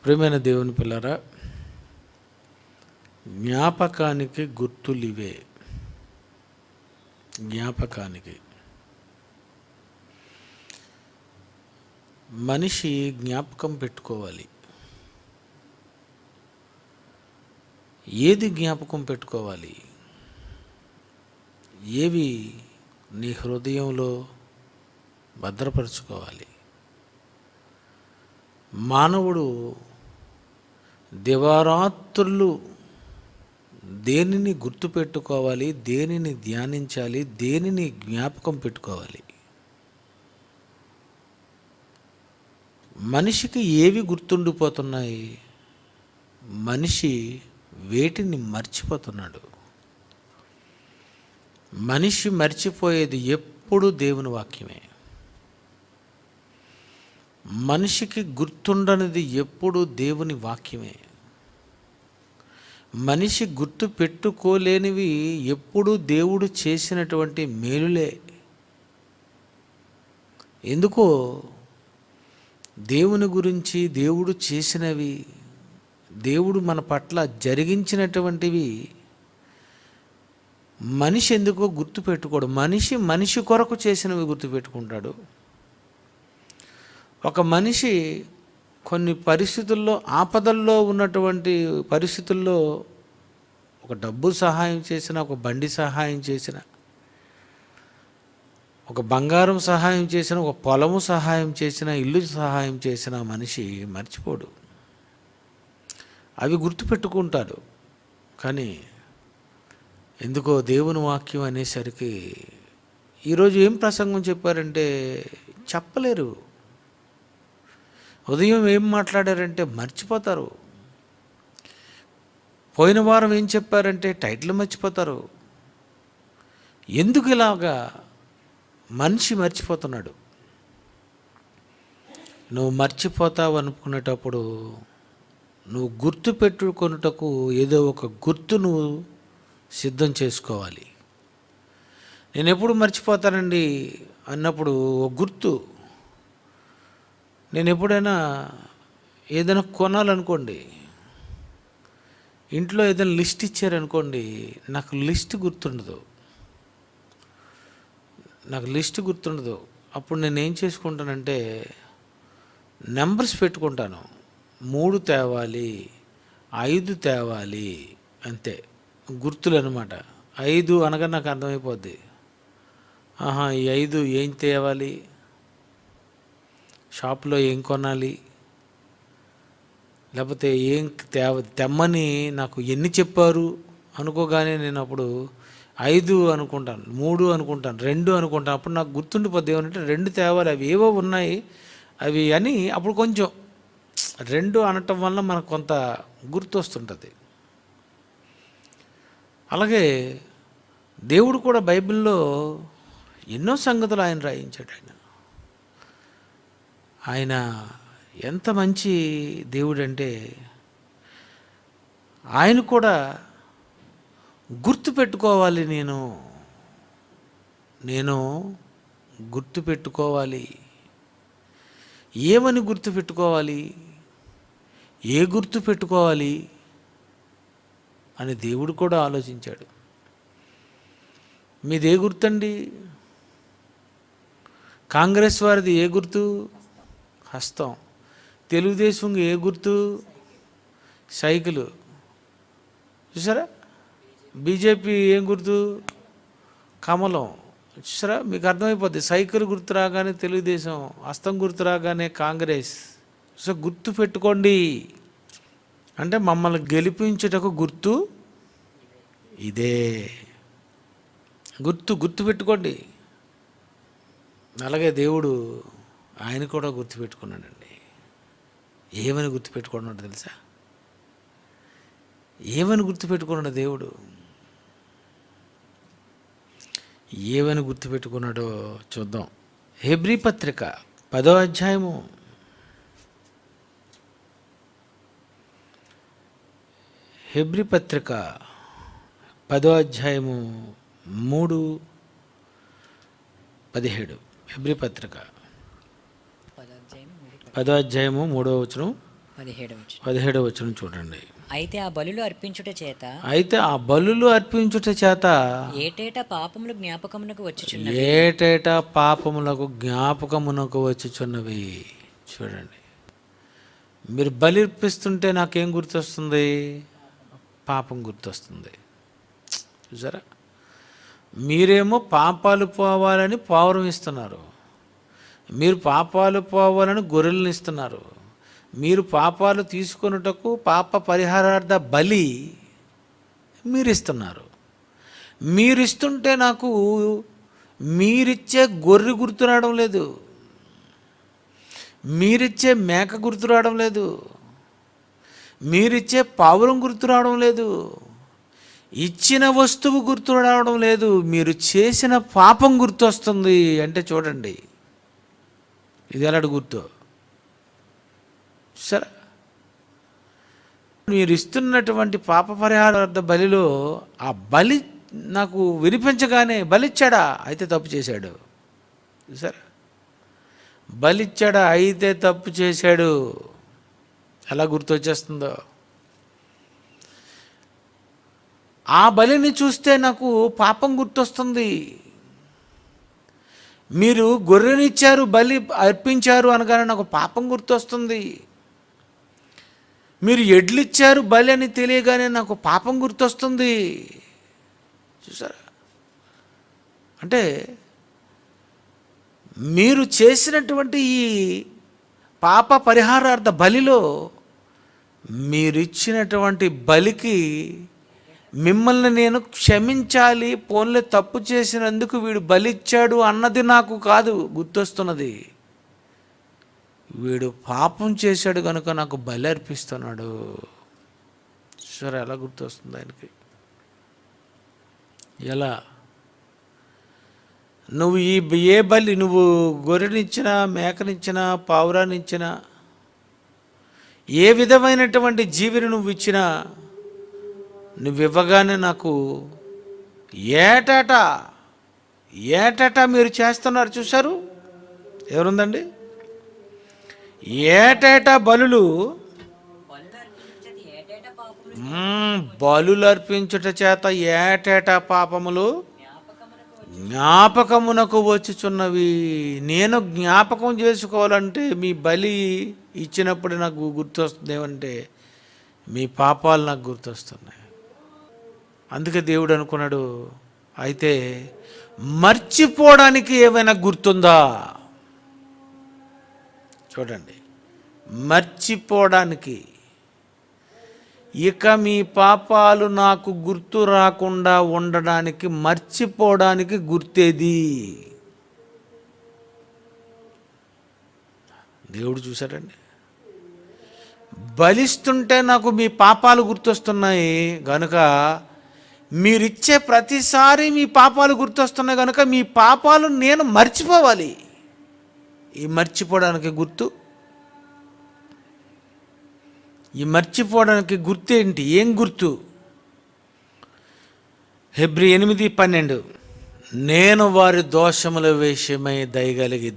ప్రియమైన దేవుని పిల్లరా, జ్ఞాపకానికి గుర్తులివే. జ్ఞాపకానికి మనిషి జ్ఞాపకం పెట్టుకోవాలి. ఏది జ్ఞాపకం పెట్టుకోవాలి? ఏవి నీ హృదయంలో భద్రపరచుకోవాలి? మానవుడు దివారాత్రులు దేనిని గుర్తుపెట్టుకోవాలి, దేనిని ధ్యానించాలి, దేనిని జ్ఞాపకం పెట్టుకోవాలి? మనిషికి ఏవి గుర్తుండిపోతున్నాయి? మనిషి వేటిని మర్చిపోతున్నాడు? మనిషి మర్చిపోయేది ఎప్పుడు దేవుని వాక్యమే. మనిషికి గుర్తుండనిది ఎప్పుడు దేవుని వాక్యమే. మనిషి గుర్తు పెట్టుకోలేనివి ఎప్పుడు దేవుడు చేసినటువంటి మేలులే. ఎందుకో దేవుని గురించి, దేవుడు చేసినవి, దేవుడు మన పట్ల జరిగించినటువంటివి మనిషి ఎందుకో గుర్తుపెట్టుకోడు. మనిషి కొరకు చేసినవి గుర్తుపెట్టుకుంటాడు. ఒక మనిషి కొన్ని పరిస్థితుల్లో, ఆపదల్లో ఉన్నటువంటి పరిస్థితుల్లో ఒక డబ్బు సహాయం చేసిన, ఒక బండి సహాయం చేసిన, ఒక బంగారం సహాయం చేసిన, ఒక పొలము సహాయం చేసిన, ఇల్లు సహాయం చేసిన మనిషి మర్చిపోడు. అవి గుర్తుపెట్టుకుంటాడు. కానీ ఎందుకో దేవుని వాక్యం అనేసరికి ఈరోజు ఏం ప్రసంగం చెప్పారంటే చెప్పలేరు. ఉదయం ఏం మాట్లాడారంటే మర్చిపోతారు. పోయిన వారం ఏం చెప్పారంటే టైటిల్ మర్చిపోతారు. ఎందుకు ఇలాగా మనిషి మర్చిపోతున్నాడు? నువ్వు మర్చిపోతావు అనుకునేటప్పుడు నువ్వు గుర్తు పెట్టుకొనుటకు ఏదో ఒక గుర్తు నువ్వు సిద్ధం చేసుకోవాలి. నేను ఎప్పుడు మర్చిపోతానండి అన్నప్పుడు ఒక గుర్తు. నేను ఎప్పుడైనా ఏదైనా కొనాలనుకోండి, ఇంట్లో ఏదైనా లిస్ట్ ఇచ్చారనుకోండి, నాకు లిస్ట్ గుర్తుండదు. అప్పుడు నేను ఏం చేసుకుంటానంటే నెంబర్స్ పెట్టుకుంటాను. 3 తేవాలి, 5 తేవాలి, అంతే గుర్తులు అనమాట. 5 అనగా నాకు అర్థమైపోద్ది. ఈ 5 ఏం తేవాలి, షాప్లో ఏం కొనాలి, లేకపోతే ఏం తెమ్మని నాకు ఎన్ని చెప్పారు అనుకోగానే నేను అప్పుడు 5 అనుకుంటాను, 3 అనుకుంటాను, 2 అనుకుంటాను. అప్పుడు నాకు గుర్తుండిపోద్ది ఏమంటే 2 తేవాలి, అవి ఏవో ఉన్నాయి అవి అని. అప్పుడు కొంచెం 2 అనటం వల్ల మనకు కొంత గుర్తొస్తుంటుంది. అలాగే దేవుడు కూడా బైబిల్లో ఎన్నో సంగతులు ఆయన రాయించాడు. ఆయన ఎంత మంచి దేవుడు అంటే ఆయన కూడా గుర్తుపెట్టుకోవాలి. నేను గుర్తుపెట్టుకోవాలి. ఏమని గుర్తుపెట్టుకోవాలి, ఏ గుర్తు పెట్టుకోవాలి అని దేవుడు కూడా ఆలోచించాడు. మీది ఏ గుర్తండి? కాంగ్రెస్ వారిది ఏ గుర్తు? హస్తం. తెలుగుదేశం ఏ గుర్తు? సైకిలు. చూసారా? బీజేపీ ఏం గుర్తు? కమలం. చూసారా? మీకు అర్థమైపోద్ది. సైకిల్ గుర్తు రాగానే తెలుగుదేశం, హస్తం గుర్తు రాగానే కాంగ్రెస్. సో గుర్తు పెట్టుకోండి. అంటే మమ్మల్ని గెలిపించుటకు గుర్తు ఇదే. గుర్తు పెట్టుకోండి. అలాగే దేవుడు ఆయన కూడా గుర్తుపెట్టుకున్నాడండి. ఏమని గుర్తుపెట్టుకున్నాడు తెలుసా? ఏమని గుర్తుపెట్టుకున్నాడు దేవుడు? ఏమని గుర్తుపెట్టుకున్నాడో చూద్దాం. హెబ్రీ పత్రిక 10వ అధ్యాయము 3:17. హెబ్రీ పత్రిక 10వ అధ్యాయము 3వ వచనం. 17వ వచనం చూడండి. అయితే ఆ బలులు అర్పించుట చేత ఏటేటా పాపములకు జ్ఞాపకమునకు వచ్చుచున్నవి. చూడండి, మీరు బలి అర్పిస్తుంటే నాకేం గుర్తొస్తుంది? పాపం గుర్తొస్తుంది. చూసారా, మీరేమో పాపాలు పోవాలని పావురం ఇస్తున్నారు, మీరు పాపాలు పోవాలని గొర్రెలను ఇస్తున్నారు, మీరు పాపాలు తీసుకొనుటకు పాప పరిహారార్థ బలి మీరు ఇస్తున్నారు. మీరిస్తుంటే నాకు మీరిచ్చే గొర్రె గుర్తు రావడం లేదు, మీరిచ్చే మేక గుర్తు రావడం లేదు, మీరిచ్చే పావురం గుర్తు రావడం లేదు, ఇచ్చిన వస్తువు గుర్తు రావడం లేదు, మీరు చేసిన పాపం గుర్తు వస్తుంది. అంటే చూడండి, ఇది ఎలాంటి గుర్తు? సరే, మీరు ఇస్తున్నటువంటి పాప పరిహారార్థ బలిలో ఆ బలి నాకు వినిపించగానే బలిచ్చాడా అయితే తప్పు చేశాడు. సరే, బలిచ్చాడా అయితే తప్పు చేశాడు. ఎలా గుర్తొచ్చేస్తుందో, ఆ బలిని చూస్తే నాకు పాపం గుర్తొస్తుంది. మీరు గొర్రెనిచ్చారు, బలి అర్పించారు అనగానే నాకు పాపం గుర్తొస్తుంది. మీరు ఎడ్లిచ్చారు బలి అని తెలియగానే నాకు పాపం గుర్తొస్తుంది. చూసారా, అంటే మీరు చేసినటువంటి ఈ పాప పరిహారార్థ బలిలో మీరిచ్చినటువంటి బలికి మిమ్మల్ని నేను క్షమించాలి, పోన్లే తప్పు చేసినందుకు వీడు బలిచ్చాడు అన్నది నాకు కాదు గుర్తొస్తున్నది. వీడు పాపం చేశాడు కనుక నాకు బలి అర్పిస్తున్నాడు. సరే, ఎలా గుర్తొస్తుంది ఆయనకి? ఎలా? నువ్వు ఏ బలి, నువ్వు గొర్రెనిచ్చినా, మేకనిచ్చినా, పావురానిచ్చినా, ఏ విధమైనటువంటి జీవిని నువ్వు ఇచ్చినా, నువ్వు ఇవ్వగానే నాకు ఏటా మీరు చేస్తున్నారు. చూశారు, ఎవరుందండి? ఏటేటా బలులు అర్పించుట చేత ఏటేటా పాపములు జ్ఞాపకమునకు వచ్చుచున్నవి. నేను జ్ఞాపకం చేసుకోవాలంటే మీ బలి ఇచ్చినప్పుడు నాకు గుర్తొస్తుంది ఏమంటే మీ పాపాలు నాకు గుర్తొస్తున్నాయి. అందుకే దేవుడు అనుకున్నాడు, అయితే మర్చిపోవడానికి ఏమైనా గుర్తుందా? చూడండి, మర్చిపోవడానికి, ఇక మీ పాపాలు నాకు గుర్తు రాకుండా ఉండడానికి మర్చిపోవడానికి గుర్తేది? దేవుడు చూశాడండి, బలిస్తుంటే నాకు మీ పాపాలు గుర్తొస్తున్నాయి కనుక, మీరిచ్చే ప్రతిసారి మీ పాపాలు గుర్తొస్తున్నాయి కనుక మీ పాపాలు నేను మర్చిపోవాలి. ఈ మర్చిపోవడానికి గుర్తు, ఈ మర్చిపోవడానికి గుర్తు ఏంటి? ఏం గుర్తు? హెబ్రీ 8:12, నేను వారి దోషముల విషయమై దయగలిగి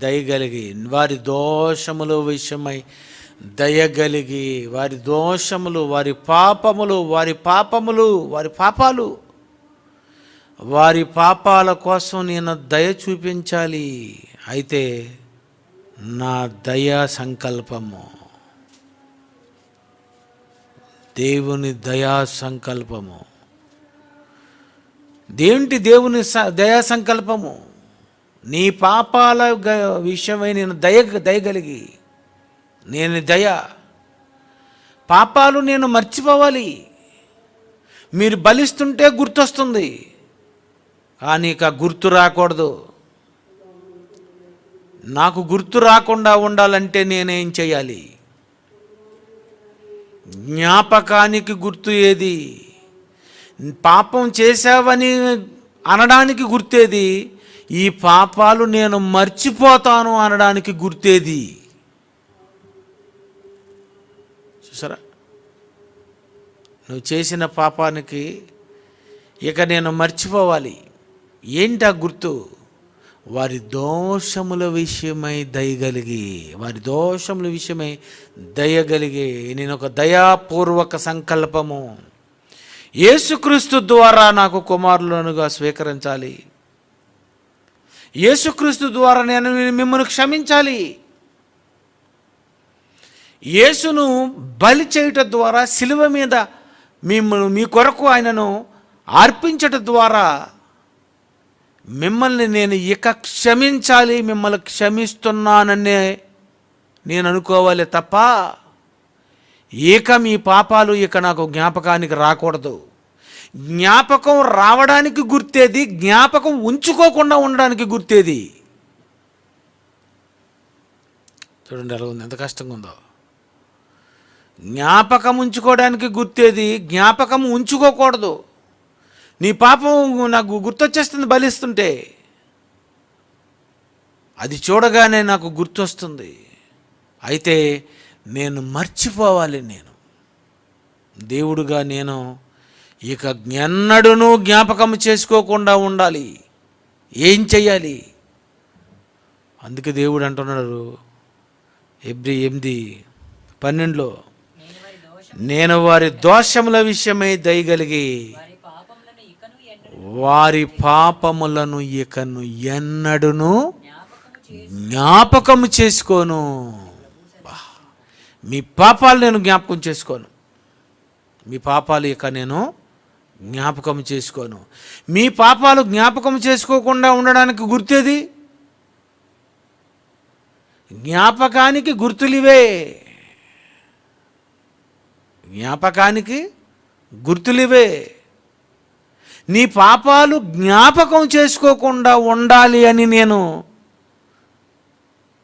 వారి దోషముల విషయమై దయగలిగి వారి దోషములు, వారి పాపాల కోసం నేను దయ చూపించాలి. అయితే నా దయా సంకల్పము, దేవుని దయా సంకల్పము, దేంటి దేవుని దయా సంకల్పము? నీ పాపాల విషయమై నేను దయగలిగి, నేను పాపాలు నేను మర్చిపోవాలి. మీరు బలిస్తుంటే గుర్తొస్తుంది, కానీ ఇక గుర్తు రాకూడదు. నాకు గుర్తు రాకుండా ఉండాలంటే నేనేం చేయాలి? జ్ఞాపకానికి గుర్తు ఏది? పాపం చేశావని అనడానికి గుర్తేది? ఈ పాపాలు నేను మర్చిపోతాను అనడానికి గుర్తేది? చూసారా, నువ్వు చేసిన పాపానికి ఇక నేను మర్చిపోవాలి. ఏంటి ఆ గుర్తు? వారి దోషముల విషయమై దయగలిగి, వారి దోషముల విషయమై దయగలిగి, నేను ఒక దయాపూర్వక సంకల్పము యేసుక్రీస్తు ద్వారా నాకు కుమారులనుగా స్వీకరించాలి. యేసుక్రీస్తు ద్వారా నేను మిమ్మల్ని క్షమించాలి. యేసును బలి చేయటం ద్వారా, శిలువ మీద మీ కొరకు ఆయనను అర్పించటం ద్వారా మిమ్మల్ని నేను ఇక క్షమించాలి, మిమ్మల్ని క్షమిస్తున్నాననే నేను అనుకోవాలి తప్ప ఇక మీ పాపాలు ఇక నాకు జ్ఞాపకానికి రాకూడదు. జ్ఞాపకం రావడానికి గుర్తేది, జ్ఞాపకం ఉంచుకోకుండా ఉండడానికి గుర్తేది. చూడండి ఎలా ఉంది, ఎంత కష్టంగా ఉందో. జ్ఞాపకం ఉంచుకోవడానికి గుర్తేది, జ్ఞాపకం ఉంచుకోకూడదు. నీ పాపం నాకు గుర్తొచ్చేస్తుంది బలిస్తుంటే, అది చూడగానే నాకు గుర్తొస్తుంది. అయితే నేను మర్చిపోవాలి. నేను దేవుడుగా నేను ఇక ఎన్నడూనూ జ్ఞాపకం చేసుకోకుండా ఉండాలి. ఏం చెయ్యాలి? అందుకే దేవుడు అంటున్నాడు హెబ్రీ 8:12, నేను వారి దోషముల విషయమై దయగలిగి వారి పాపములను ఇకను ఎన్నడూనూ జ్ఞాపకము చేసుకోను. మీ పాపాలు నేను జ్ఞాపకం చేసుకోను. మీ పాపాలు ఇక నేను జ్ఞాపకం చేసుకోను. మీ పాపాలు జ్ఞాపకం చేసుకోకుండా ఉండడానికి గుర్తేది? జ్ఞాపకానికి గుర్తులివే. జ్ఞాపకానికి గుర్తులివే. నీ పాపాలు జ్ఞాపకం చేసుకోకుండా ఉండాలి అని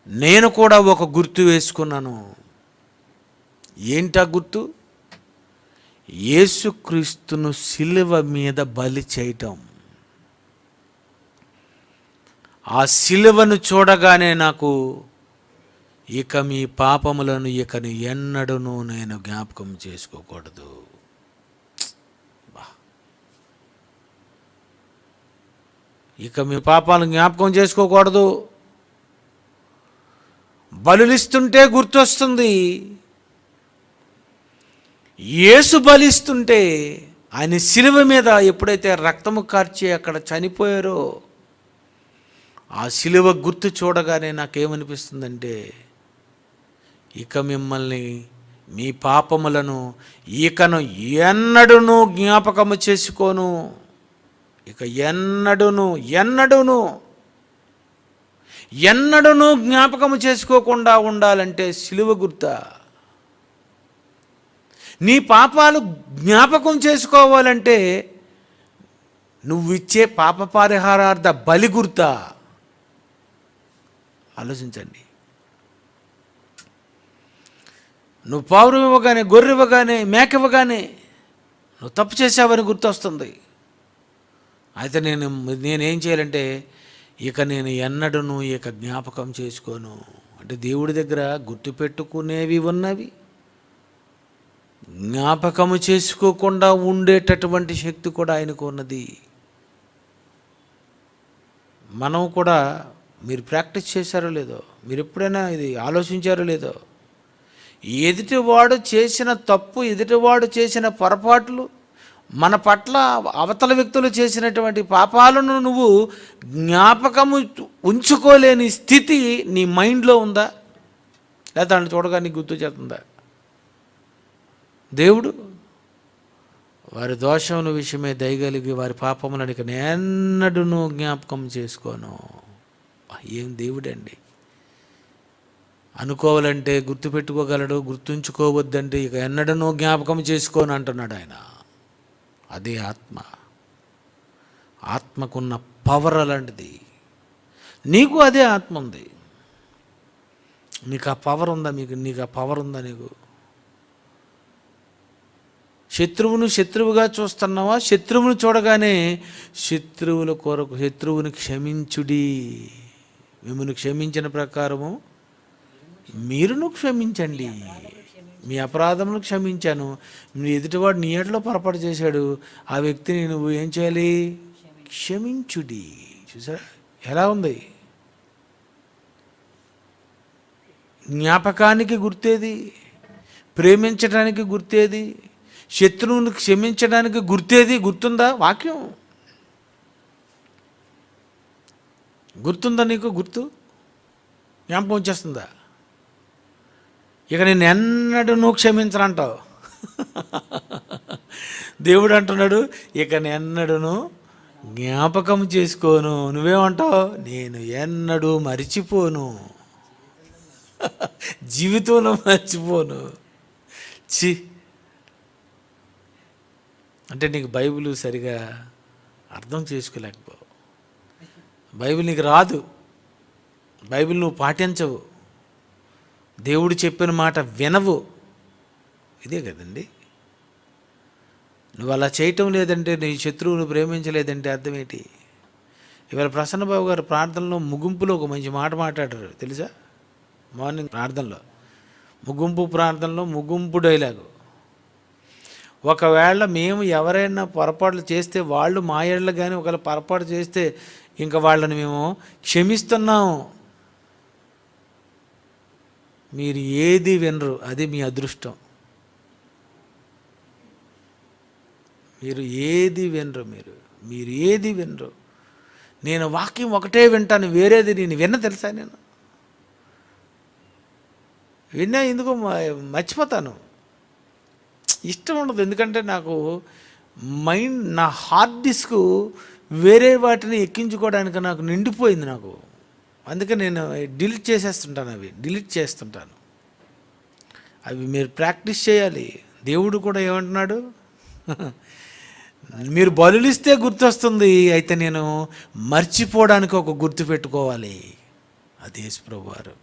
నేను కూడా ఒక గుర్తు వేసుకున్నాను. ఏంటా గుర్తు? యేసుక్రీస్తును శిలువ మీద బలి చేయటం. ఆ శిలువను చూడగానే నాకు ఇక మీ పాపములను ఇకను ఎన్నడూనూ నేను జ్ఞాపకం చేసుకోకూడదు. ఇక మీ పాపాలను జ్ఞాపకం చేసుకోకూడదు. బలులిస్తుంటే గుర్తొస్తుంది. యేసు బలిస్తుంటే ఆయన శిలువ మీద ఎప్పుడైతే రక్తము కార్చి అక్కడ చనిపోయారో ఆ శిలువ గుర్తు చూడగానే నాకేమనిపిస్తుందంటే ఇక మిమ్మల్ని మీ పాపములను ఇకను ఎన్నడూనూ జ్ఞాపకము చేసుకోను. ఇక ఎన్నడూనూ జ్ఞాపకము చేసుకోకుండా ఉండాలంటే శిలువ గుర్త. నీ పాపాలు జ్ఞాపకం చేసుకోవాలంటే నువ్వు ఇచ్చే పాప పరిహారార్థ బలి గుర్త. ఆలోచించండి. నువ్వు పావురం ఇవ్వగానే, గొర్రె ఇవ్వగానే, మేక ఇవ్వగానే నువ్వు తప్పు చేసావని గుర్తొస్తుంది. అయితే నేనేం చేయాలంటే ఇక నేను ఎన్నడూనూ ఇక జ్ఞాపకం చేసుకోను. అంటే దేవుడి దగ్గర గుర్తుపెట్టుకునేవి ఉన్నవి, జ్ఞాపకము చేసుకోకుండా ఉండేటటువంటి శక్తి కూడా ఆయనకు ఉన్నది. మనం కూడా, మీరు ప్రాక్టీస్ చేశారో లేదో, మీరు ఎప్పుడైనా ఇది ఆలోచించారో లేదో, ఎదుటివాడు చేసిన తప్పు, ఎదుటివాడు చేసిన పొరపాట్లు, మన పట్ల అవతల వ్యక్తులు చేసినటువంటి పాపాలను నువ్వు జ్ఞాపకము ఉంచుకోలేని స్థితి నీ మైండ్లో ఉందా? లేదా దాన్ని చూడగా నీకు గుర్తు చేస్తుందా? దేవుడు వారి దోషముల విషయమే దయగలిగి వారి పాపములను ఇక ఎన్నడూనూ జ్ఞాపకం చేసుకోను. ఏం దేవుడండి! అనుకోవాలంటే గుర్తుపెట్టుకోగలడు, గుర్తుంచుకోవద్దంటే ఇక ఎన్నడూనూ జ్ఞాపకం చేసుకోను అంటున్నాడు ఆయన. అదే ఆత్మ. ఆత్మకున్న పవర్ అలాంటిది. నీకు అదే ఆత్మ ఉంది. నీకు ఆ పవర్ ఉందా? నీకు ఆ పవర్ ఉందా? నీకు శత్రువును శత్రువుగా చూస్తున్నావా? శత్రువును చూడగానే శత్రువుల కొరకు శత్రువుని క్షమించుడి, మిమ్మల్ని క్షమించిన ప్రకారము మీరును క్షమించండి. మీ అపరాధమును క్షమించాను. మీ ఎదుటివాడు నీ ఏట్లో పొరపాటు చేశాడు, ఆ వ్యక్తిని నువ్వు ఏం చేయాలి? క్షమించుడి. చూసారా ఎలా ఉంది? జ్ఞాపకానికి గుర్తేది? ప్రేమించడానికి గుర్తేది? శత్రువుని క్షమించడానికి గుర్తేది? గుర్తుందా? వాక్యం గుర్తుందా నీకు? గుర్తు జ్ఞాపకం వచ్చేస్తుందా? ఇక నేను ఎన్నడూ క్షమించనంటావు. దేవుడు అంటున్నాడు, ఇక ఎన్నడూ జ్ఞాపకం చేసుకోను. నువ్వేమంటావు? నేను ఎన్నడూ మరిచిపోను, జీవితంలో మర్చిపోను. చి అంటే నీకు బైబిల్ సరిగా అర్థం చేసుకోలేకపోవు. బైబిల్ నీకు రాదు, బైబిల్ నువ్వు పాటించవు, దేవుడు చెప్పిన మాట వినవు. ఇదే కదండి. నువ్వు అలా చేయటం లేదంటే, నీ శత్రువును ప్రేమించలేదంటే అర్థం ఏంటి? ఇవాళ ప్రసన్నబాబు గారు ప్రార్థనలో ముగింపులో ఒక మంచి మాట మాట్లాడారు తెలుసా? మార్నింగ్ ప్రార్థనలో, ముగింపు ప్రార్థనలో ముగింపు డైలాగు, ఒకవేళ మేము ఎవరైనా పొరపాట్లు చేస్తే, వాళ్ళు మా ఏళ్ళు కానీ ఒకవేళ పొరపాటు చేస్తే ఇంకా వాళ్ళని మేము క్షమిస్తున్నాం, మీరు ఏది వినరు, అది మీ అదృష్టం. మీరు ఏది వినరు, మీరు ఏది వినరు. నేను వాక్యం ఒకటే వింటాను, వేరేది నేను తెలుసా? నేను విన్నా ఎందుకో మర్చిపోతాను, ఇష్టం ఉండదు. ఎందుకంటే నాకు మైండ్, నా హార్డ్ డిస్క్ వేరే వాటిని ఎక్కించుకోవడానికి నాకు నిండిపోయింది నాకు. అందుకే నేను డిలీట్ చేసేస్తుంటాను, డిలీట్ చేస్తుంటాను. అవి మీరు ప్రాక్టీస్ చేయాలి. దేవుడు కూడా ఏమంటున్నాడు? మీరు బలులిస్తే గుర్తొస్తుంది, అయితే నేను మర్చిపోవడానికి ఒక గుర్తు పెట్టుకోవాలి. అది యేసు ప్రభు వారు.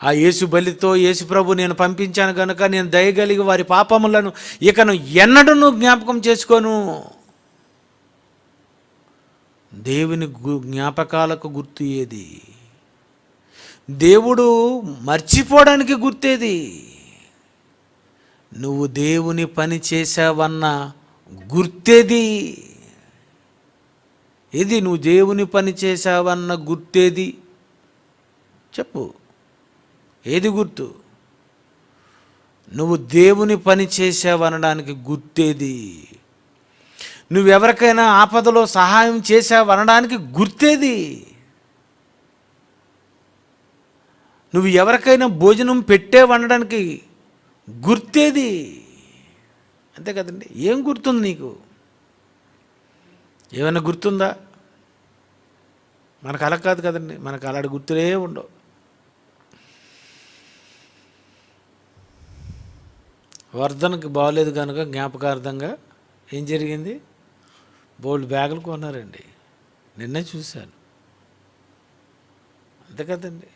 ఆ యేసు బలితో యేసు ప్రభు నేను పంపించాను కనుక నేను దయగలిగి వారి పాపములను ఇకను ఎన్నడూ జ్ఞాపకం చేసుకోను. దేవుని జ్ఞాపకాలకు గుర్తు ఏది? దేవుడు మర్చిపోవడానికి గుర్తేది? నువ్వు దేవుని పని చేసావన్న గుర్తేది? ఏది? నువ్వు దేవుని పని చేసావన్న గుర్తేది? చెప్పు, ఏది గుర్తు? నువ్వు దేవుని పని చేసావనడానికి గుర్తేది? నువ్వెవరికైనా ఆపదలో సహాయం చేసావనడానికి గుర్తేది? నువ్వు ఎవరికైనా భోజనం పెట్టేవనడానికి గుర్తేది? అంతే కదండి. ఏం గుర్తుంది నీకు? ఏమైనా గుర్తుందా? మనకు అలా కాదు కదండి, మనకు అలాంటి గుర్తులే ఉండవు. వర్ధనకి బాగోలేదు కనుక జ్ఞాపకార్థంగా ఏం జరిగింది? బోల్డ్ బ్యాగులు కొన్నారండి, నిన్నే చూశాను. అంతే కదండి.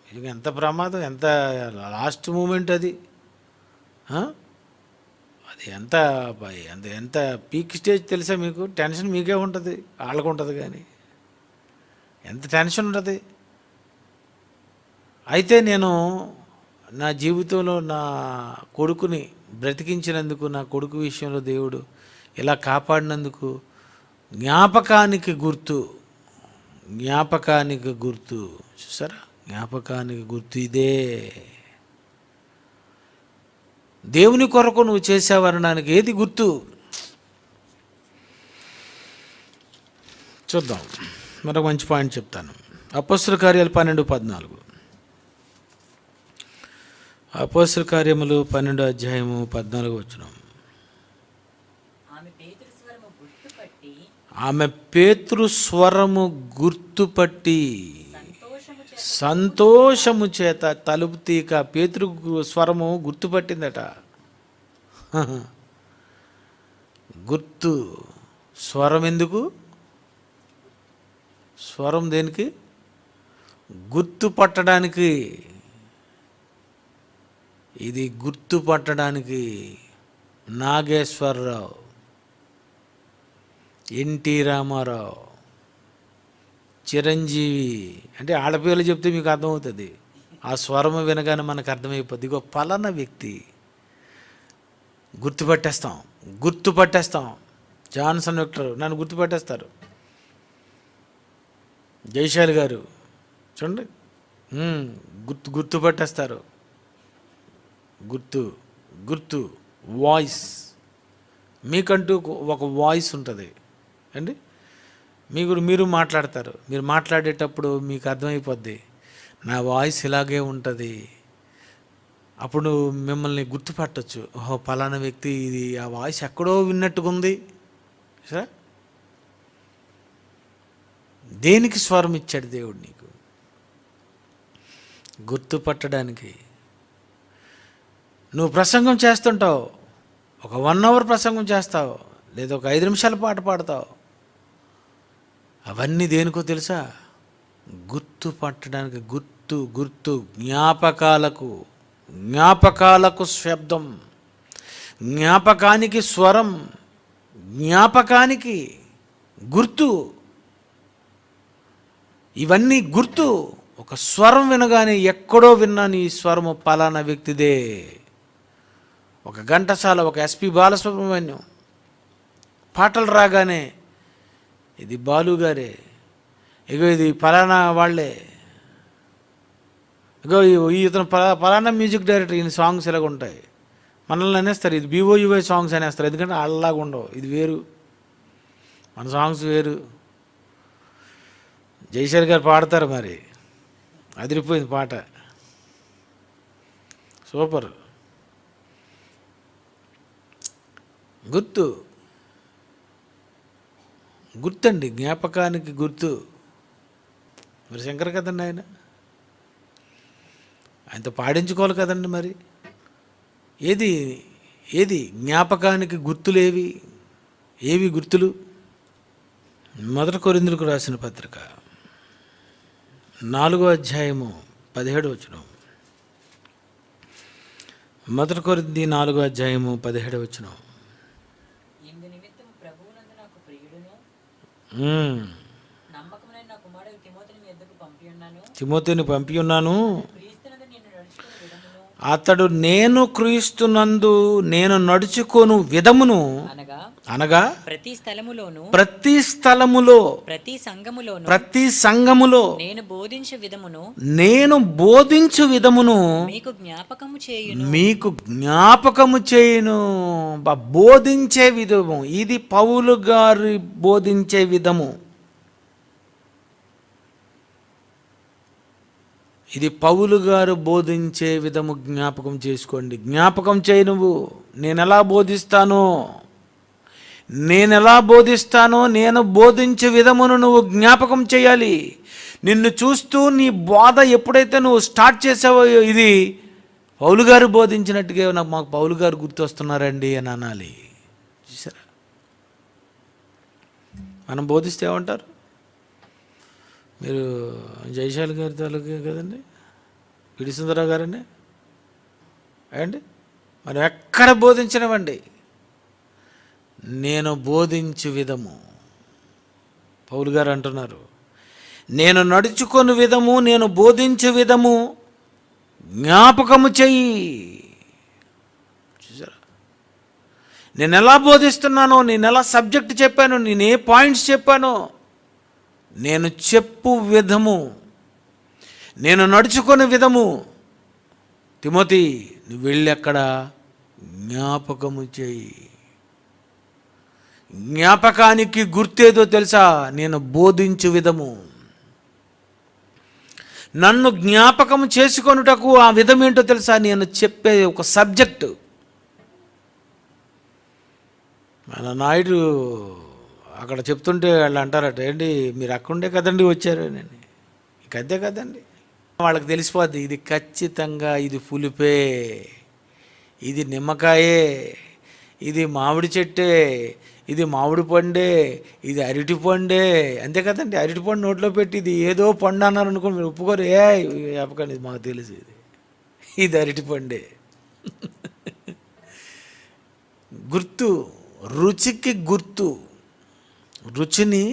ఇది ఎంత ప్రమాదం, ఎంత లాస్ట్ మూమెంట్ అది. అది ఎంత ఎంత ఎంత పీక్ స్టేజ్ తెలుసా మీకు? టెన్షన్ మీకే ఉంటుంది, వాళ్ళకు ఉంటుంది, కానీ ఎంత టెన్షన్ ఉంటుంది. అయితే నేను నా జీవితంలో నా కొడుకుని బ్రతికించినందుకు, నా కొడుకు విషయంలో దేవుడు ఇలా కాపాడినందుకు జ్ఞాపకానికి గుర్తు, జ్ఞాపకానికి గుర్తు. చూసారా? జ్ఞాపకానికి గుర్తు ఇదే. దేవుని కొరకు నువ్వు చేసావనడానికి ఏది గుర్తు? చూద్దాం, మరొక మంచి పాయింట్ చెప్తాను. అపొస్తలుల కార్యాలు 12:14. అపొస్తలుల కార్యములు 12:14. ఆమె పేతురు స్వరము గుర్తుపట్టి సంతోషము చేత తలుపు తీక, పేతురు స్వరము గుర్తుపట్టిందట. గుర్తు. స్వరం ఎందుకు? స్వరం దేనికి? గుర్తుపట్టడానికి. ఇది గుర్తుపట్టడానికి. నాగేశ్వరరావు, ఎన్టీ రామారావు, చిరంజీవి అంటే ఆడపిల్లలు చెప్తే మీకు అర్థమవుతుంది. ఆ స్వరము వినగానే మనకు అర్థమైపోద్ది, ఇగో పలానా వ్యక్తి. గుర్తుపట్టేస్తాం. జాన్సన్ విక్టర్ నన్ను గుర్తుపట్టేస్తారు. జైశాలి గారు చూడండి, గుర్తుపట్టేస్తారు. గుర్తు వాయిస్, మీకంటూ ఒక వాయిస్ ఉంటుంది అండి. మీరు మాట్లాడతారు, మీరు మాట్లాడేటప్పుడు మీకు అర్థమైపోద్ది నా వాయిస్ ఇలాగే ఉంటుంది. అప్పుడు మిమ్మల్ని గుర్తుపట్టచ్చు, ఓహో పలానా వ్యక్తి, ఇది ఆ వాయిస్ ఎక్కడో విన్నట్టుగా ఉంది. సరే, దేనికి స్వరం ఇచ్చాడు దేవుడు నీకు? గుర్తుపట్టడానికి. నువ్వు ప్రసంగం చేస్తుంటావు, ఒక 1 hour ప్రసంగం చేస్తావు, లేదా ఒక 5 నిమిషాల పాట పాడతావు. అవన్నీ దేనికో తెలుసా? గుర్తుపట్టడానికి. గుర్తు జ్ఞాపకాలకు శబ్దం, జ్ఞాపకానికి స్వరం, జ్ఞాపకానికి గుర్తు. ఇవన్నీ గుర్తు. ఒక స్వరం వినగానే ఎక్కడో విన్నాను ఈ స్వరము పలానా వ్యక్తిదే. ఒక ఘంటసాల, ఒక ఎస్పి బాలసుబ్రహ్మణ్యం పాటలు రాగానే ఇది బాలు గారే, ఇగో ఇది పలానా వాళ్ళే, ఇగో ఇతను పలానా మ్యూజిక్ డైరెక్టర్, ఈయన సాంగ్స్ ఇలాగ ఉంటాయి. మనల్ని అనేస్తారు ఇది BOUY సాంగ్స్ అనేస్తారు, ఎందుకంటే అలాగా ఉండవు. ఇది వేరు, మన సాంగ్స్ వేరు. జైశాలి గారు పాడతారు, మరి అదిరిపోయింది పాట, సూపర్. గుర్తండి, జ్ఞాపకానికి గుర్తు. మరి శంకర్ కదండి ఆయనతో పాడించుకోవాలి కదండి. మరి ఏది జ్ఞాపకానికి గుర్తులేవి? ఏవి గుర్తులు? 1 కొరింథీయులకు రాసిన పత్రిక 4వ అధ్యాయము 17వ వచనం. 1 కొరింథీ 4వ అధ్యాయము 17వ వచనం. ఇందు నిమిత్తం ప్రభువునందు నాకు ప్రియుడును నమ్మకమైన నా కుమారుడు తిమోతిని మీ యొద్దకు తిమోతిని పంపి ఉన్నాను. క్రీస్తునందు నిన్ను నడుచుకుని విధమును, అతడు నేను క్రీస్తునందు నేను నడుచుకొను విధమును అనగా ప్రతి స్థలములోను ప్రతి సంఘములో నేను బోధించు విధమును మీకు జ్ఞాపకము చేయును. బోధించే విధము ఇది పౌలు గారి బోధించే విధము. ఇది పౌలు గారు బోధించే విధము. జ్ఞాపకం చేసుకోండి, జ్ఞాపకం చేయి. నువ్వు నేను ఎలా బోధిస్తానో నేను బోధించే విధమును నువ్వు జ్ఞాపకం చేయాలి. నిన్ను చూస్తూ నీ బోధ ఎప్పుడైతే నువ్వు స్టార్ట్ చేసావో, ఇది పౌలు గారు బోధించినట్టుగా మాకు పౌలు గారు గుర్తొస్తున్నారండి అని అనాలి. చూసారా, మనం బోధిస్తే ఏమంటారు? మీరు జైశాలి గారి తాలూకే కదండి, పిడి సుందరరావు గారండి అండి. మనం ఎక్కడ బోధించినవండి, నేను బోధించు విధము. పౌలు గారు అంటున్నారు, నేను నడుచుకొని విధము, నేను బోధించు విధము జ్ఞాపకము చెయ్యి. చూసారా, నేను ఎలా బోధిస్తున్నానో, నేను ఎలా సబ్జెక్ట్ చెప్పానో, నేను ఏ పాయింట్స్ చెప్పానో, నేను చెప్పు విధము, నేను నడుచుకునే విధము. తిమోతి, నువ్వు వెళ్ళి అక్కడ జ్ఞాపకము చేయి. జ్ఞాపకానికి గుర్తేదో తెలుసా? నేను బోధించు విధము. నన్ను జ్ఞాపకం చేసుకొనుటకు ఆ విధం ఏంటో తెలుసా? నేను చెప్పే ఒక సబ్జెక్టు. మన నాయుడు అక్కడ చెప్తుంటే వాళ్ళు అంటారట, ఏంటి మీరు అక్కడుండే కదండి వచ్చారు. నేను ఇంకంతే కదండి, వాళ్ళకి తెలిసిపోద్ది ఇది ఖచ్చితంగా ఇది పులిపే, ఇది నిమ్మకాయే, ఇది మామిడి చెట్టే, ఇది మామిడి పండే, ఇది అరటి పండే. అంతే కదండి, అరటి పండు నోట్లో పెట్టి ఇది ఏదో పండు అన్నారు అనుకోండి, మీరు ఒప్పుకోరు. చెప్పకండి, ఇది మాకు తెలుసు, ఇది అరటి పండే. గుర్తు, రుచికి గుర్తు, రుచిని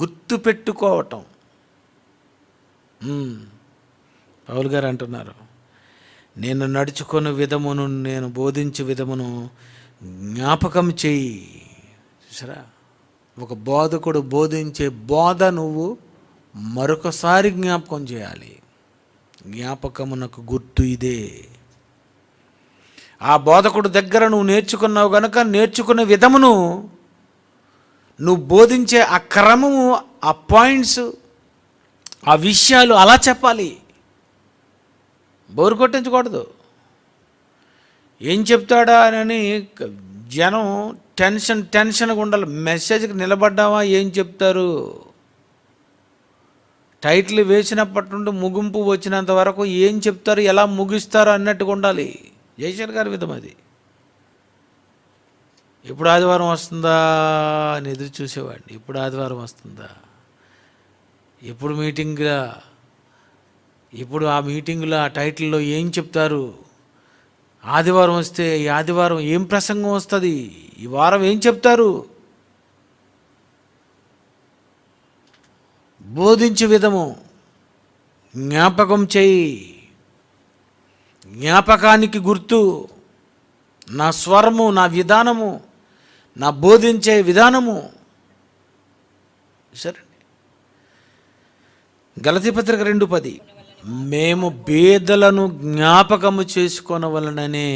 గుర్తు పెట్టుకోవటం. పౌలు గారు అంటున్నారు, నేను నడుచుకున్న విధమును, నేను బోధించే విధమును జ్ఞాపకం చెయ్యి. చూసారా, ఒక బోధకుడు బోధించే బోధ నువ్వు మరొకసారి జ్ఞాపకం చేయాలి. జ్ఞాపకమునకు గుర్తు ఇదే. ఆ బోధకుడు దగ్గర నువ్వు నేర్చుకున్నావు గనుక నేర్చుకున్న విధమును, నువ్వు బోధించే ఆ క్రమము, ఆ పాయింట్స్, ఆ విషయాలు అలా చెప్పాలి. బోరు కొట్టించకూడదు. ఏం చెప్తాడా అని జనం టెన్షన్గా ఉండాలి. మెసేజ్కి నిలబడ్డావా, ఏం చెప్తారు, టైటిల్ వేసినప్పటి నుండి ముగింపు వచ్చినంత వరకు ఏం చెప్తారు, ఎలా ముగిస్తారు అన్నట్టుగా ఉండాలి. జయశంకర్ గారి విధం అది. ఎప్పుడు ఆదివారం వస్తుందా అని ఎదురు చూసేవాడిని. ఎప్పుడు ఆదివారం వస్తుందా, ఎప్పుడు మీటింగ్లా, ఇప్పుడు ఆ మీటింగ్లో ఆ టైటిల్లో ఏం చెప్తారు, ఆదివారం వస్తే ఈ ఆదివారం ఏం ప్రసంగం వస్తుంది, ఈ వారం ఏం చెప్తారు. బోధించే విధము జ్ఞాపకం చేయి. జ్ఞాపకానికి గుర్తు నా స్వరము, నా విధానము, నా బోధించే విధానము. సరే, గలతీ పత్రిక 2:10, మేము బేదలను జ్ఞాపకము చేసుకొనవలననే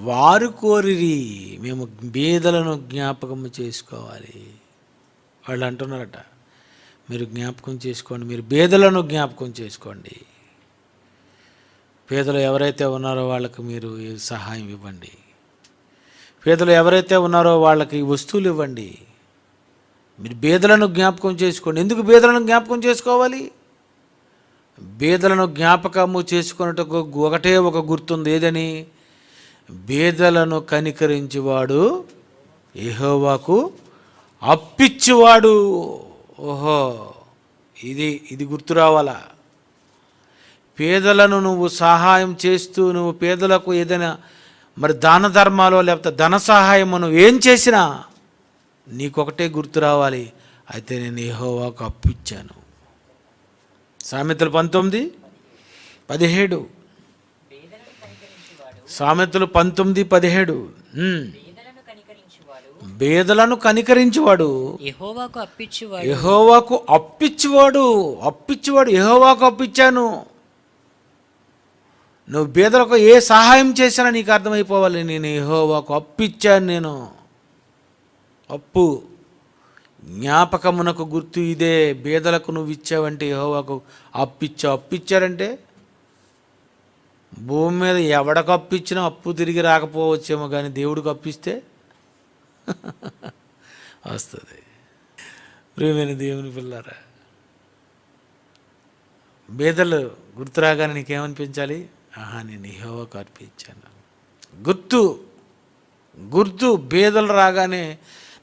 వారు కోరిరి. మేము బేదలను జ్ఞాపకము చేసుకోవాలి. వాళ్ళు అంటున్నారట, మీరు జ్ఞాపకం చేసుకోండి, మీరు బేదలను జ్ఞాపకం చేసుకోండి. పేదలు ఎవరైతే ఉన్నారో వాళ్ళకి మీరు సహాయం ఇవ్వండి. పేదలు ఎవరైతే ఉన్నారో వాళ్ళకి వస్తువులు ఇవ్వండి. మీరు బేదలను జ్ఞాపకం చేసుకోండి. ఎందుకు బేదలను జ్ఞాపకం చేసుకోవాలి? బేదలను జ్ఞాపకము చేసుకున్నట్టుకు ఒకటే ఒక గుర్తుంది. ఏదని? బేదలను కనికరించేవాడు యెహోవాకు అప్పిచ్చువాడు. ఓహో, ఇది గుర్తు రావాలా. పేదలను నువ్వు సహాయం చేస్తూ, నువ్వు పేదలకు ఏదైనా మరి దాన ధర్మాలో లేకపోతే ధన సహాయము నువ్వు ఏం చేసినా నీకొకటే గుర్తు రావాలి, అయితే నేను యెహోవాకు అప్పిచ్చాను. సామెతలు 19:17. సామెతలు 19:17. బేదలను కనికరించువాడు యెహోవాకు అప్పిచ్చువాడు. యెహోవాకు అప్పిచ్చువాడు. యెహోవాకు అప్పిచ్చాను. నువ్వు బేదలకు ఏ సహాయం చేసినా నీకు అర్థమైపోవాలి, నేను యెహోవాకు అప్పిచ్చాను. నేను అప్పు జ్ఞాపకమునకు గుర్తు ఇదే. బేదలకు నువ్వు ఇచ్చావంటే యెహోవాకు అప్పిచ్చావు. అప్పిచ్చారంటే భూమి మీద ఎవడకు అప్పిచ్చినా అప్పు తిరిగి రాకపోవచ్చేమో, కానీ దేవుడికి అప్పిస్తే వస్తుంది. ప్రియమైన దేవుని పిల్లారా, బేదలు గుర్తు రాగానే నీకేమనిపించాలి? నేను యెహోవాకు అర్పించాను. గుర్తు బేదలు రాగానే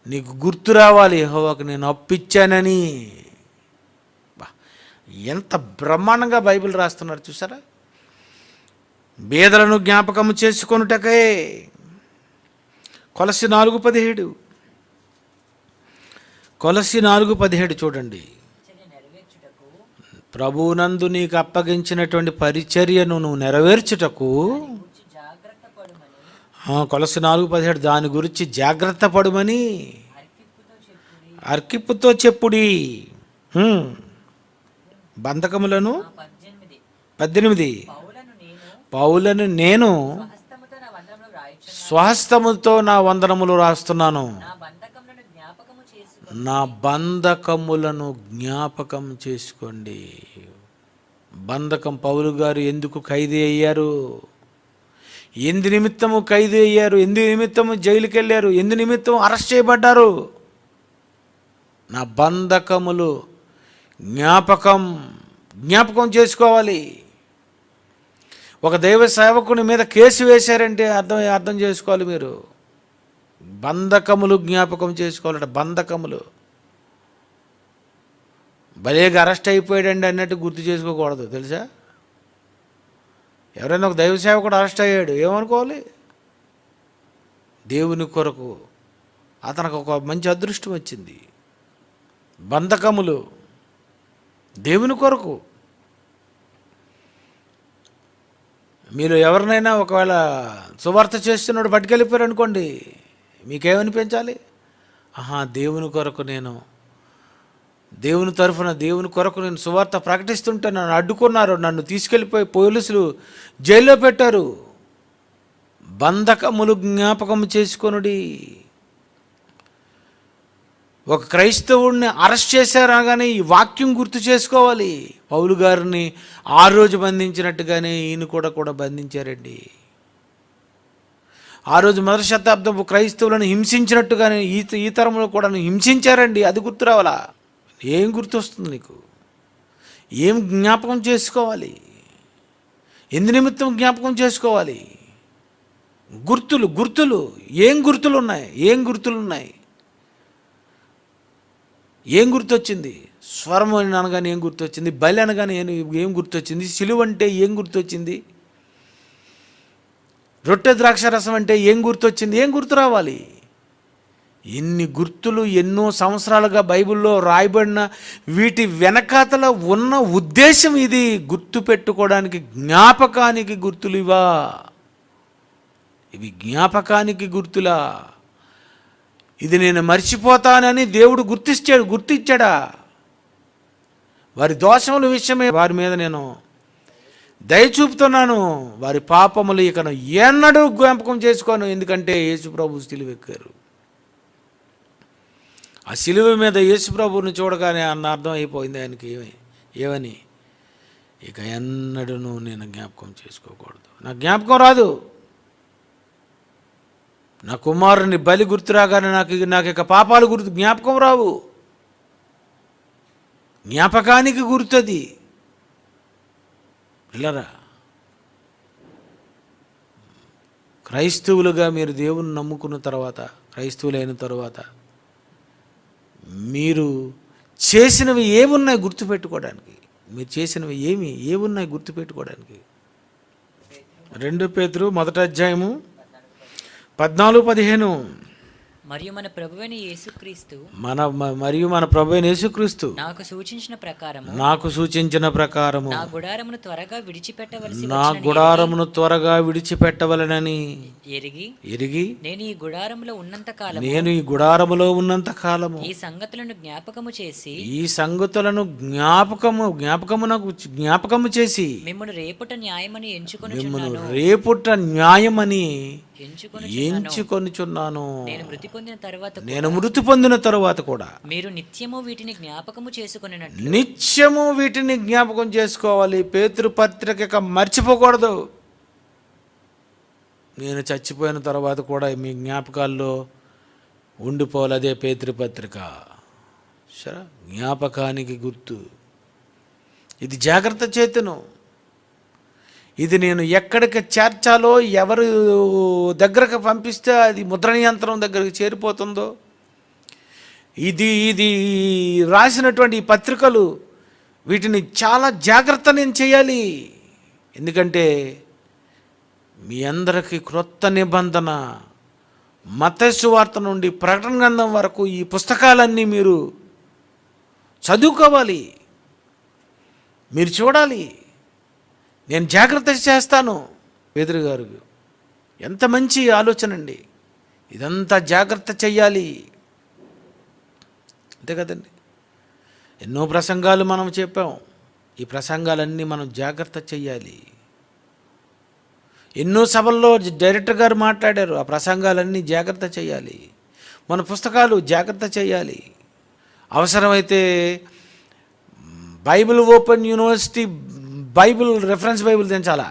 నీకు గుర్తు రావాలి, యెహోవాకు నేను అప్పిచ్చానని. ఎంత బ్రహ్మాండంగా బైబిల్ రాస్తున్నారు చూసారా. బేదలను జ్ఞాపకము చేసుకొనుటకే. కొలస్సీ 4:17. కొలస్సీ 4:17 చూడండి. ప్రభువునందు నీకు అప్పగించినటువంటి పరిచర్యను నువ్వు నెరవేర్చుటకు. కొలస్సీ 4:17, దాని గురించి జాగ్రత్త పడుమని అర్కిప్పుతో చెప్పుడి. బంధకములను 18, పౌలను నేను స్వహస్తముతో నా వందనములు రాస్తున్నాను. నా బంధకములను జ్ఞాపకం చేసుకోండి. బంధకం, పౌలు గారు ఎందుకు ఖైదీ అయ్యారు? ఎందు నిమిత్తము ఖైదీ అయ్యారు? ఎందు నిమిత్తము జైలుకి వెళ్ళారు? ఎందు నిమిత్తం అరెస్ట్ చేయబడ్డారు? నా బంధకములు జ్ఞాపకం చేసుకోవాలి. ఒక దైవ సేవకుని మీద కేసు వేశారంటే అర్థం చేసుకోవాలి. మీరు బంధకములు జ్ఞాపకం చేసుకోవాలట. బంధకములు భలేగా అరెస్ట్ అయిపోయాడండి అన్నట్టు గుర్తు చేసుకోకూడదు, తెలుసా? ఎవరైనా ఒక దైవ సేవకుడు అరెస్ట్ అయ్యాడు, ఏమనుకోవాలి? దేవుని కొరకు అతనికి ఒక మంచి అదృష్టం వచ్చింది. బంధకములు దేవుని కొరకు. మీరు ఎవరినైనా ఒకవేళ సువార్త చేస్తున్నాడు పట్టుకెళ్ళిపోయారు అనుకోండి, మీకేమనిపించాలి? దేవుని కొరకు నేను దేవుని తరఫున దేవుని కొరకు నేను సువార్త ప్రకటిస్తుంటే నన్ను అడ్డుకున్నారు, నన్ను తీసుకెళ్ళిపోయి పోలీసులు జైల్లో పెట్టారు. బంధకములు జ్ఞాపకం చేసుకొనుడి. ఒక క్రైస్తవుడిని అరెస్ట్ చేశారనగానే ఈ వాక్యం గుర్తు చేసుకోవాలి. పౌలు గారిని ఆ రోజు బంధించినట్టుగానే ఈయన కూడా బంధించారండి. ఆ రోజు మొదటి శతాబ్దపు క్రైస్తవులను హింసించినట్టుగానే ఈ తరంలో కూడా హింసించారండి. అది గుర్తు రావాలా? ఏం గుర్తొస్తుంది నీకు? ఏం జ్ఞాపకం చేసుకోవాలి? ఎందు నిమిత్తం జ్ఞాపకం చేసుకోవాలి? గుర్తులు ఏం గుర్తులు ఉన్నాయి? ఏం గుర్తొచ్చింది? స్వరం అని అనగానే ఏం గుర్తొచ్చింది? బలి అనగానే ఏం గుర్తొచ్చింది? సిలువ అంటే ఏం గుర్తొచ్చింది? రొట్టె ద్రాక్ష రసం అంటే ఏం గుర్తొచ్చింది? ఏం గుర్తు రావాలి? ఇన్ని గుర్తులు ఎన్నో సంవత్సరాలుగా బైబిల్లో రాయబడిన వీటి వెనకాతల ఉన్న ఉద్దేశం ఇది. గుర్తు పెట్టుకోవడానికి, జ్ఞాపకానికి గుర్తులు ఇవా? ఇవి జ్ఞాపకానికి గుర్తులా? ఇది నేను మర్చిపోతానని దేవుడు గుర్తిచ్చాడా? వారి దోషముల విషయమే వారి మీద నేను దయ చూపుతున్నాను, వారి పాపములు ఇకను ఎన్నడూ జ్ఞాపకం చేసుకోను. ఎందుకంటే యేసుప్రభు సిలువ ఎక్కారు. ఆ సిలువ మీద యేసుప్రభుని చూడగానే అన్న అర్థం అయిపోయింది ఆయనకి. ఏమని? ఇక ఎన్నడూ నేను జ్ఞాపకం చేసుకోకూడదు, నాకు జ్ఞాపకం రాదు. నా కుమారుని బలి గుర్తు రాగానే నాకు ఇక పాపాలు జ్ఞాపకం రావు. జ్ఞాపకానికి గుర్తది. పిల్లరా, క్రైస్తవులుగా మీరు దేవుని నమ్ముకున్న తర్వాత, క్రైస్తవులైన తర్వాత మీరు చేసినవి ఏమున్నాయి గుర్తుపెట్టుకోవడానికి? మీరు చేసినవి ఏమున్నాయి గుర్తుపెట్టుకోవడానికి? 2 పేతురు 1వ అధ్యాయము 14-15. మరియు మన ప్రభువైన యేసుక్రీస్తు మన ప్రభువైన యేసుక్రీస్తు నాకు సూచించిన ప్రకారము నా గుడారమును త్వరగా విడిచిపెట్టవలెనని ఎరిగి నేను ఈ గుడారములో ఉన్నంత కాలము ఈ సంగతులను జ్ఞాపకము చేసి మిమ్మును రేపుట న్యాయమని ఎంచుకొనుచున్నాను. నేను మృతి పొందిన తరువాత కూడా మీరు నిత్యము వీటిని జ్ఞాపకం చేసుకోవాలి. పేతురు పత్రిక మర్చిపోకూడదు. నేను చచ్చిపోయిన తర్వాత కూడా మీ జ్ఞాపకాల్లో ఉండిపోవాలి. అదే పేతురు పత్రిక. సరే, జ్ఞాపకానికి గుర్తు. ఇది జాగ్రత్త చేతును. ఇది నేను ఎక్కడికి చేర్చాలో, ఎవరు దగ్గరకు పంపిస్తే అది ముద్రణ యంత్రం దగ్గరికి చేరిపోతుందో, ఇది రాసినటువంటి ఈ పత్రికలు, వీటిని చాలా జాగ్రత్త నేను చేయాలి. ఎందుకంటే మీ అందరికీ క్రొత్త నిబంధన మత్తయి సువార్త నుండి ప్రకటన గ్రంథం వరకు ఈ పుస్తకాలన్నీ మీరు చదువుకోవాలి, మీరు చూడాలి. నేను జాగ్రత్త చేస్తాను. పేతురు గారు ఎంత మంచి ఆలోచన అండి. ఇదంతా జాగ్రత్త చెయ్యాలి, అంతే కదండి. ఎన్నో ప్రసంగాలు మనం చెప్పాం. ఈ ప్రసంగాలన్నీ మనం జాగ్రత్త చెయ్యాలి. ఎన్నో సభల్లో డైరెక్టర్ గారు మాట్లాడారు. ఆ ప్రసంగాలన్నీ జాగ్రత్త చేయాలి. మన పుస్తకాలు జాగ్రత్త చేయాలి. అవసరమైతే bible open university reference bible తెంచాలా?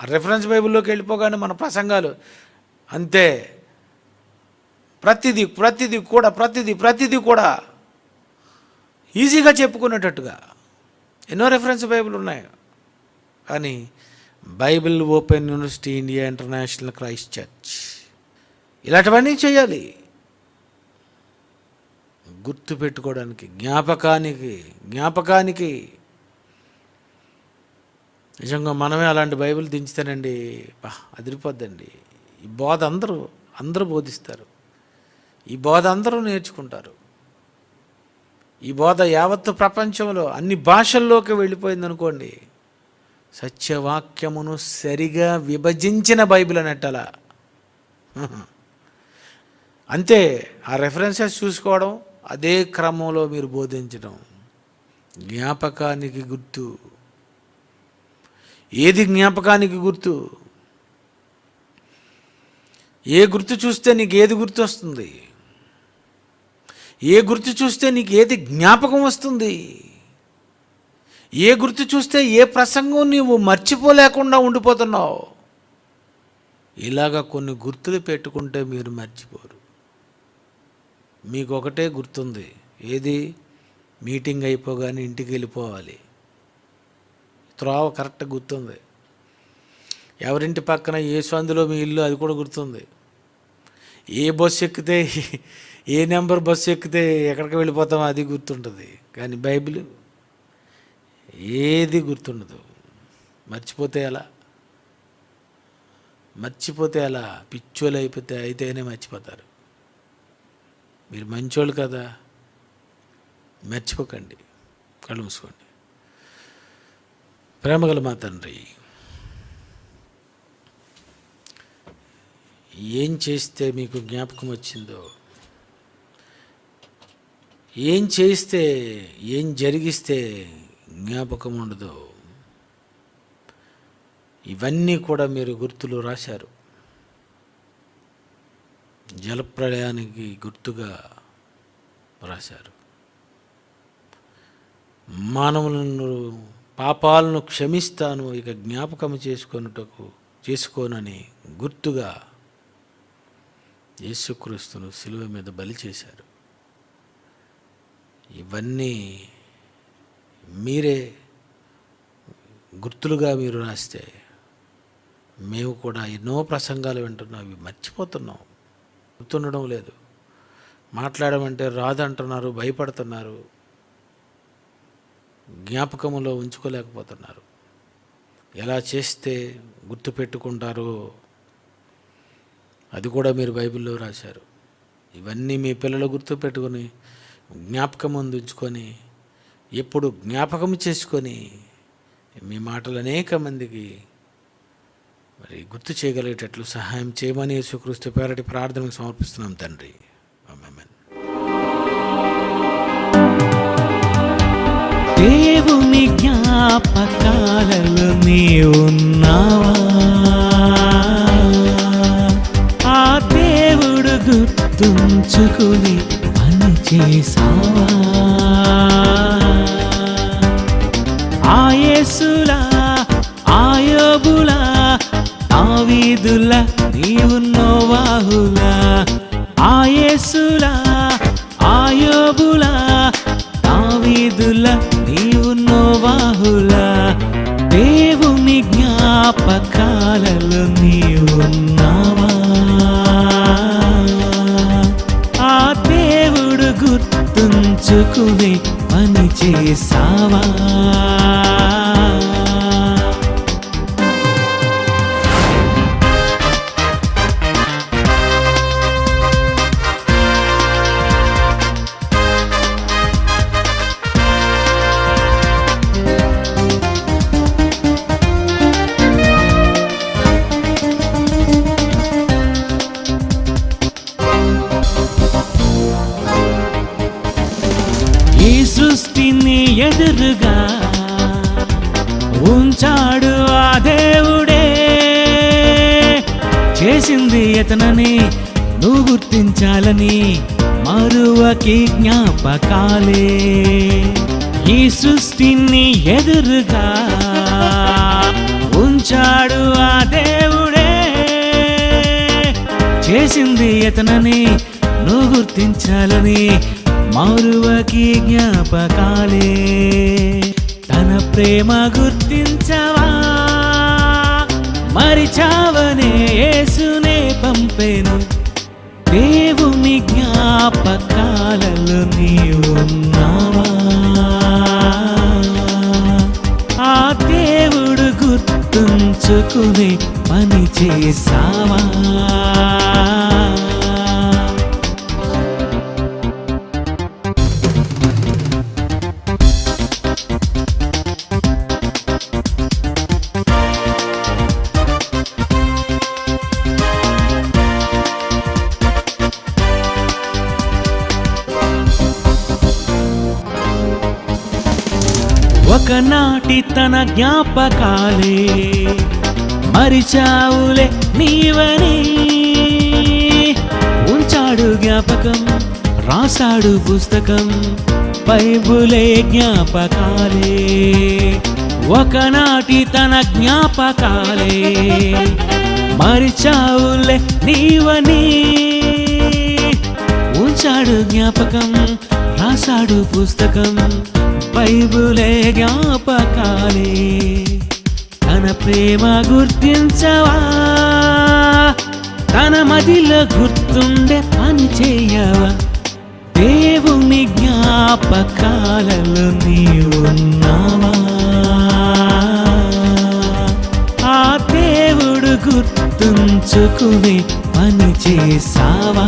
ఆ రెఫరెన్స్ బైబిల్లోకి వెళ్ళిపోగానే మన ప్రసంగాలు అంతే. ప్రతిదీ కూడా ఈజీగా చెప్పుకునేటట్టుగా ఎన్నో రెఫరెన్స్ బైబిల్ ఉన్నాయి. కానీ Bible open university India international Christ church ఇలాంటివన్నీ చేయాలి. గుర్తు పెట్టుకోవడానికి, జ్ఞాపకానికి. నిజంగా మనమే అలాంటి బైబిల్ దించుతానండి, అదిరిపోద్దండి. ఈ బోధ అందరూ బోధిస్తారు. ఈ బోధ అందరూ నేర్చుకుంటారు. ఈ బోధ యావత్తు ప్రపంచంలో అన్ని భాషల్లోకి వెళ్ళిపోయిందనుకోండి. సత్యవాక్యమును సరిగా విభజించిన బైబిల్ అనట్టలా. అంతే. ఆ రెఫరెన్సెస్ చూసుకోవడం, అదే క్రమంలో మీరు బోధించడం. జ్ఞాపకానికి గుర్తు. ఏది జ్ఞాపకానికి గుర్తు? ఏ గుర్తు చూస్తే నీకు ఏది గుర్తు వస్తుంది? ఏ గుర్తు చూస్తే నీకు ఏది జ్ఞాపకం వస్తుంది? ఏ గుర్తు చూస్తే ఏ ప్రసంగం నీవు మర్చిపోలేకుండా ఉండిపోతున్నావు? ఇలాగా కొన్ని గుర్తులు పెట్టుకుంటే మీరు మర్చిపోరు. మీకు ఒకటే గుర్తుంది, ఏది? మీటింగ్ అయిపోగానే ఇంటికి వెళ్ళిపోవాలి. త్రోవ కరెక్ట్ గుర్తుంది. ఎవరింటి పక్కన ఏ సందులో మీ ఇల్లు, అది కూడా గుర్తుంది. ఏ బస్సు ఎక్కితే, ఏ నెంబర్ బస్సు ఎక్కితే ఎక్కడికి వెళ్ళిపోతామో అది గుర్తుంటుంది. కానీ బైబిల్ ఏది గుర్తుండదు. మర్చిపోతే ఎలా? మర్చిపోతే ఎలా? పిచ్చోళ్ళు అయితేనే మర్చిపోతారు. మీరు మంచోళ్ళు కదా, మర్చిపోకండి. కళ్ళు మూసుకోండి. ప్రేమగల మా తండ్రి, ఏం చేస్తే మీకు జ్ఞాపకం వచ్చిందో, ఏం చేస్తే, ఏం జరిగిస్తే జ్ఞాపకం ఉండదో, ఇవన్నీ కూడా మీరు గుర్తులు రాశారు. జలప్రళయానికి గుర్తుగా రాశారు. మానవులను పాపాలను క్షమిస్తాను, ఇక జ్ఞాపకం చేసుకోనని గుర్తుగా యేసుక్రీస్తును సిలువ మీద బలి చేశారు. ఇవన్నీ మీరే గుర్తులుగా మీరు రాస్తే, మేము కూడా ఎన్నో ప్రసంగాలు వింటున్నాం, ఇవి మర్చిపోతున్నాం, గుర్తుండడం లేదు. మాట్లాడమంటే రాదంటున్నారు, భయపడుతున్నారు, జ్ఞాపకంలో ఉంచుకోలేకపోతున్నారు. ఎలా చేస్తే గుర్తుపెట్టుకుంటారో అది కూడా మీరు బైబిల్లో రాశారు. ఇవన్నీ మీ పిల్లలు గుర్తుపెట్టుకొని జ్ఞాపకం ఉంచుకొని ఎప్పుడు జ్ఞాపకం చేసుకొని మీ మాటలు అనేక మందికి మరి గుర్తు చేయగలిగేటట్లు సహాయం చేయమని యేసుక్రీస్తు పేరటి ప్రార్థనకు సమర్పిస్తున్నాం తండ్రి. ఆమేన్. దేవుని జ్ఞాపకాలలో నీవున్నావా? ఆ దేవుడు గుర్తుంచుకుని పని చేసావా? ఆ యేసులా, ఆ యోబులా, దావీదులా, నీవు నోవాహులా. ఆ యేసులా, ఆ యోబులా, దావీదులా, నీవు నోవాహులా. దేవుని జ్ఞాపకాలలో నీవున్నావా? ఆ దేవుడు గుర్తుంచుకుని పని చేసావా? ఈ సృష్టిని ఎదురుగా ఉంచాడు ఆ దేవుడే. చేసింది ఎతనని నువ్వు గుర్తించాలని మరువకి జ్ఞాపకాలే. ఈ సృష్టిని ఎదురుగా ఉంచాడు ఆ దేవుడే. చేసింది ఎతనని నువ్వు గుర్తించాలని మరువకి జ్ఞాపకాలే. తన ప్రేమ గుర్తించవా? మరిచావనే యేసునే పంపెను. దేవుని జ్ఞాపకాలలో నీవున్నావా? ఆ దేవుడు గుర్తుంచుకుని పని చేసావా? ఒకనాటి తన జ్ఞాపకాలే మరిచావులే నీవని ఉంచాడు జ్ఞాపకం, రాసాడు పుస్తకం, బైబులే జ్ఞాపకాలే. ఒకనాటి తన జ్ఞాపకాలే మరిచావులే నీవని ఉంచాడు జ్ఞాపకం, రాసాడు పుస్తకం, బైబులే జ్ఞాపకాలే. తన ప్రేమ గుర్తించవా, తన మదిలో గుర్తుండే పని చేయవా, దేవుని జ్ఞాపకాలలో నీవున్నావా? ఆ దేవుడు గుర్తుంచుకునే పని చేసావా?